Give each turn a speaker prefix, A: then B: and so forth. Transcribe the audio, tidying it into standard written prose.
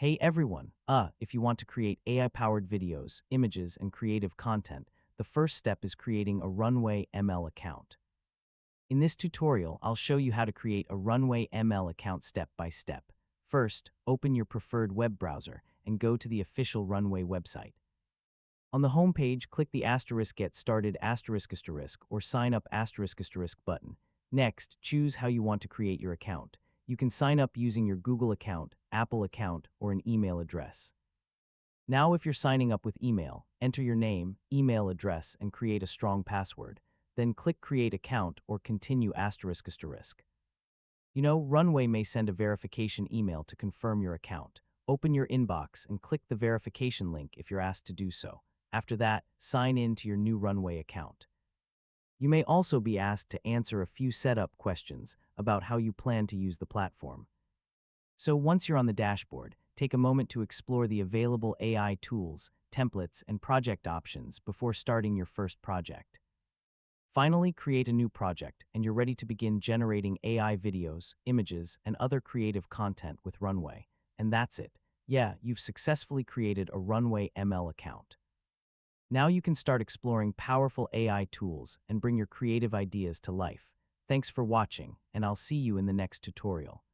A: Hey everyone! If you want to create AI-powered videos, images, and creative content, the first step is creating a Runway ML account. In this tutorial, I'll show you how to create a Runway ML account step by step. First, open your preferred web browser and go to the official Runway website. On the home page, click the *Get Started ** or Sign Up ** button. Next, choose how you want to create your account. You can sign up using your Google account, Apple account, or an email address. Now, if you're signing up with email, enter your name, email address, and create a strong password. Then click Create Account or Continue **. Runway may send a verification email to confirm your account. Open your inbox and click the verification link if you're asked to do so. After that, sign in to your new Runway account. You may also be asked to answer a few setup questions about how you plan to use the platform. So once you're on the dashboard, take a moment to explore the available AI tools, templates, and project options before starting your first project. Finally, create a new project, and you're ready to begin generating AI videos, images, and other creative content with Runway. And that's it. Yeah, you've successfully created a Runway ML account. Now you can start exploring powerful AI tools and bring your creative ideas to life. Thanks for watching, and I'll see you in the next tutorial.